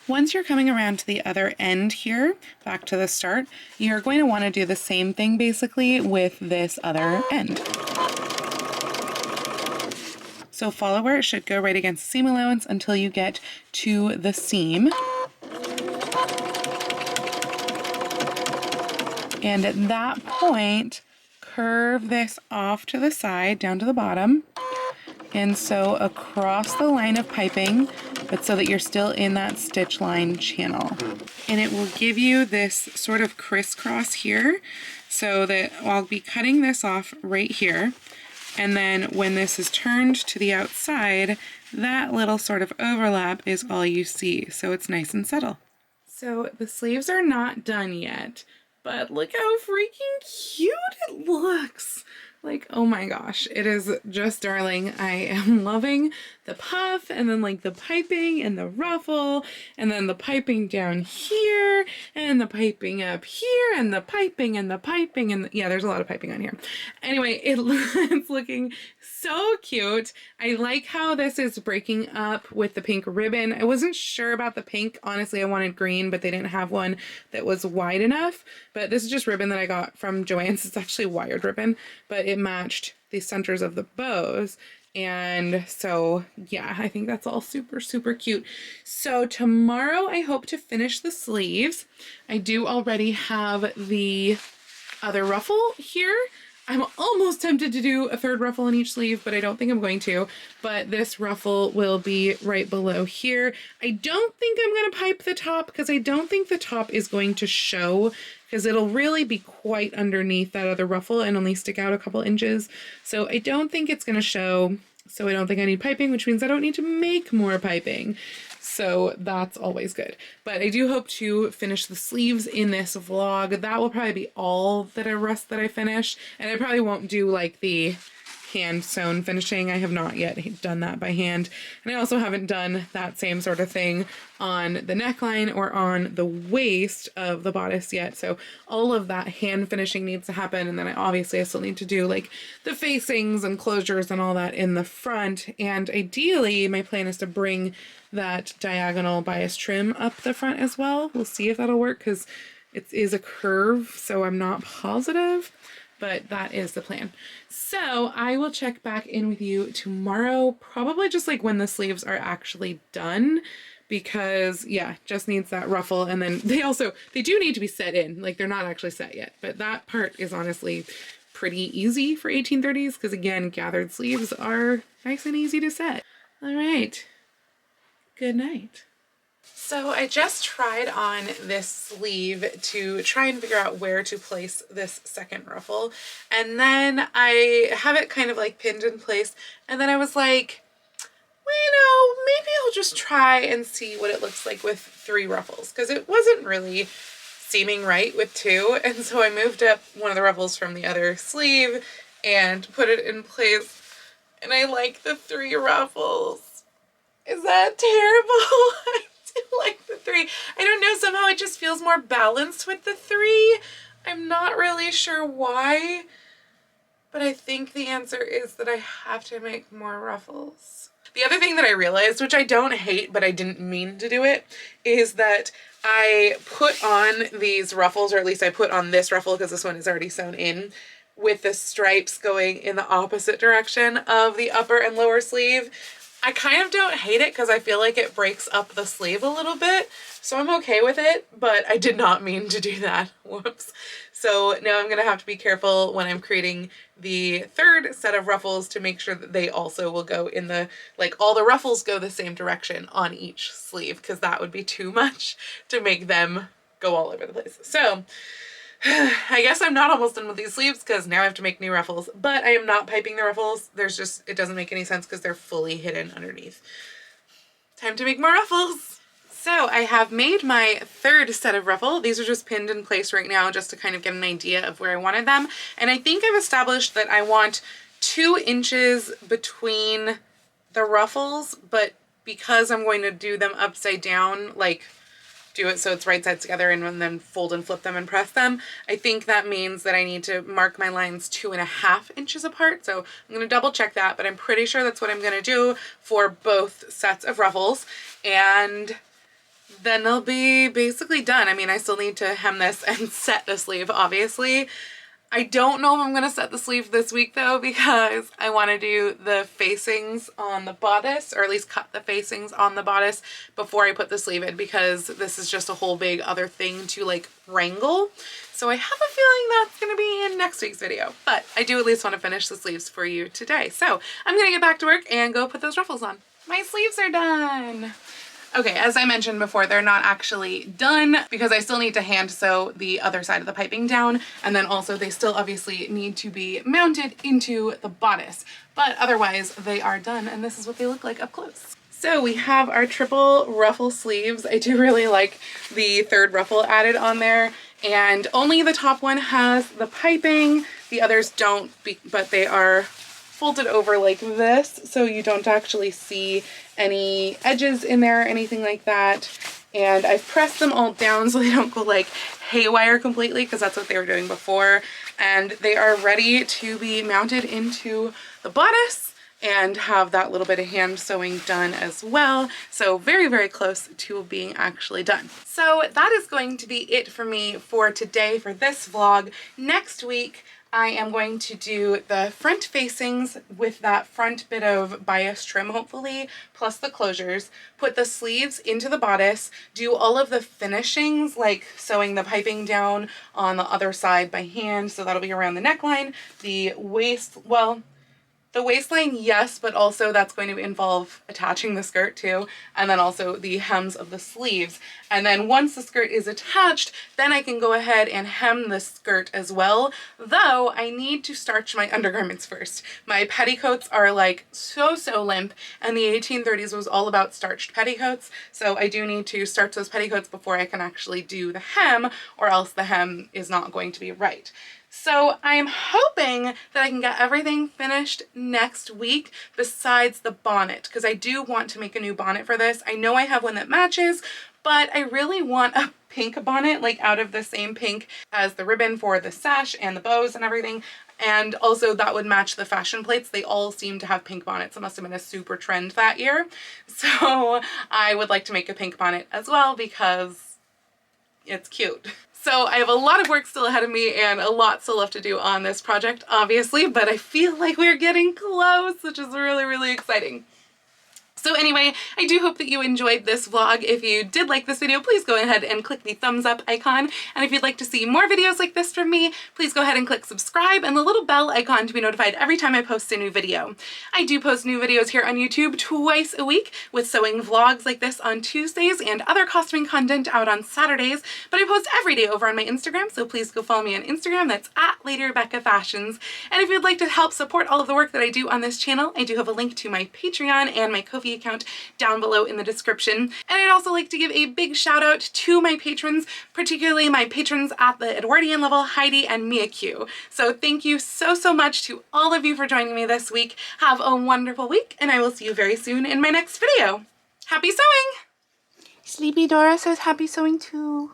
Once you're coming around to the other end here, back to the start, you're going to want to do the same thing basically with this other end. So follow where it should go right against the seam allowance until you get to the seam. And at that point, curve this off to the side, down to the bottom, and so across the line of piping, but so that you're still in that stitch line channel. And it will give you this sort of crisscross here, so that I'll be cutting this off right here. And then when this is turned to the outside, that little sort of overlap is all you see. So it's nice and subtle. So the sleeves are not done yet, but look how freaking cute it looks. Like, oh my gosh, it is just darling. I am loving the puff and then like the piping and the ruffle and then the piping down here and the piping up here and the piping and the piping and yeah, there's a lot of piping on here. Anyway, it's looking so cute. I like how this is breaking up with the pink ribbon. I wasn't sure about the pink. Honestly, I wanted green, but they didn't have one that was wide enough. But this is just ribbon that I got from Joann's. It's actually wired ribbon, but it matched the centers of the bows. And so, yeah, I think that's all super, super cute. So tomorrow I hope to finish the sleeves. I do already have the other ruffle here. I'm almost tempted to do a third ruffle on each sleeve, but I don't think I'm going to. But this ruffle will be right below here. I don't think I'm going to pipe the top because I don't think the top is going to show, because it'll really be quite underneath that other ruffle and only stick out a couple inches. So I don't think it's going to show. So I don't think I need piping, which means I don't need to make more piping. So that's always good. But I do hope to finish the sleeves in this vlog. That will probably be all that I finish. And I probably won't do like the hand sewn finishing. I have not yet done that by hand. And I also haven't done that same sort of thing on the neckline or on the waist of the bodice yet. So all of that hand finishing needs to happen. And then I still need to do like the facings and closures and all that in the front. And ideally my plan is to bring that diagonal bias trim up the front as well. We'll see if that'll work because it is a curve, so I'm not positive, but that is the plan. So I will check back in with you tomorrow, probably just like when the sleeves are actually done, because yeah, just needs that ruffle. And then they do need to be set in, like they're not actually set yet, but that part is honestly pretty easy for 1830s because again, gathered sleeves are nice and easy to set. All right. Good night. So I just tried on this sleeve to try and figure out where to place this second ruffle. And then I have it kind of like pinned in place. And then I was like, well, maybe I'll just try and see what it looks like with 3 ruffles, because it wasn't really seeming right with 2, and so I moved up one of the ruffles from the other sleeve and put it in place, and I like the 3 ruffles. Is that terrible? I do like the 3. I don't know, somehow it just feels more balanced with the 3. I'm not really sure why, but I think the answer is that I have to make more ruffles. The other thing that I realized, which I don't hate, but I didn't mean to do it, is that I put on these ruffles, or at least I put on this ruffle because this one is already sewn in, with the stripes going in the opposite direction of the upper and lower sleeve. I kind of don't hate it because I feel like it breaks up the sleeve a little bit, so I'm okay with it, but I did not mean to do that. Whoops. So now I'm gonna have to be careful when I'm creating the 3rd set of ruffles to make sure that they also will go in the, like, all the ruffles go the same direction on each sleeve, because that would be too much to make them go all over the place. So I guess I'm not almost done with these sleeves because now I have to make new ruffles, but I am not piping the ruffles. It doesn't make any sense because they're fully hidden underneath. Time to make more ruffles. So I have made my 3rd set of ruffle. These are just pinned in place right now just to kind of get an idea of where I wanted them. And I think I've established that I want 2 inches between the ruffles, but because I'm going to do them upside down, like do it so it's right sides together and then fold and flip them and press them, I think that means that I need to mark my lines 2.5 inches apart. So I'm going to double check that, but I'm pretty sure that's what I'm going to do for both sets of ruffles. And then they'll be basically done. I mean, I still need to hem this and set the sleeve, obviously. I don't know if I'm going to set the sleeve this week though, because I want to do the facings on the bodice, or at least cut the facings on the bodice before I put the sleeve in, because this is just a whole big other thing to like wrangle. So I have a feeling that's going to be in next week's video, but I do at least want to finish the sleeves for you today. So I'm going to get back to work and go put those ruffles on. My sleeves are done. Okay, as I mentioned before, they're not actually done because I still need to hand sew the other side of the piping down, and then also they still obviously need to be mounted into the bodice, but otherwise they are done, and this is what they look like up close. So we have our triple ruffle sleeves. I do really like the 3rd ruffle added on there, and only the top one has the piping. The others don't, but they are folded over like this, so you don't actually see any edges in there or anything like that. And I've pressed them all down so they don't go like haywire completely, because that's what they were doing before. And they are ready to be mounted into the bodice and have that little bit of hand sewing done as well. So very, very close to being actually done. So that is going to be it for me for today for this vlog. Next week, I am going to do the front facings with that front bit of bias trim, hopefully, plus the closures, put the sleeves into the bodice, do all of the finishings, like sewing the piping down on the other side by hand, so that'll be around the neckline, the waist, well, the waistline, yes, but also that's going to involve attaching the skirt too, and then also the hems of the sleeves. And then once the skirt is attached, then I can go ahead and hem the skirt as well, though I need to starch my undergarments first. My petticoats are like so limp, and the 1830s was all about starched petticoats, so I do need to starch those petticoats before I can actually do the hem, or else the hem is not going to be right. So I'm hoping that I can get everything finished next week besides the bonnet, because I do want to make a new bonnet for this. I know I have one that matches, but I really want a pink bonnet, like out of the same pink as the ribbon for the sash and the bows and everything. And also that would match the fashion plates. They all seem to have pink bonnets. It must have been a super trend that year. So I would like to make a pink bonnet as well because it's cute. So I have a lot of work still ahead of me and a lot still left to do on this project, obviously, but I feel like we're getting close, which is really, really exciting. So anyway, I do hope that you enjoyed this vlog. If you did like this video, please go ahead and click the thumbs up icon. And if you'd like to see more videos like this from me, please go ahead and click subscribe and the little bell icon to be notified every time I post a new video. I do post new videos here on YouTube twice a week, with sewing vlogs like this on Tuesdays and other costuming content out on Saturdays, but I post every day over on my Instagram, so please go follow me on Instagram. That's @LadyRebeccaFashions. And if you'd like to help support all of the work that I do on this channel, I do have a link to my Patreon and my Ko-fi Ko-fi account down below in the description. And I'd also like to give a big shout out to my patrons, particularly my patrons at the Edwardian level, Heidi and Mia Q. So thank you so much to all of you for joining me this week. Have a wonderful week, and I will see you very soon in my next video. Happy sewing! Sleepy Dora says happy sewing too.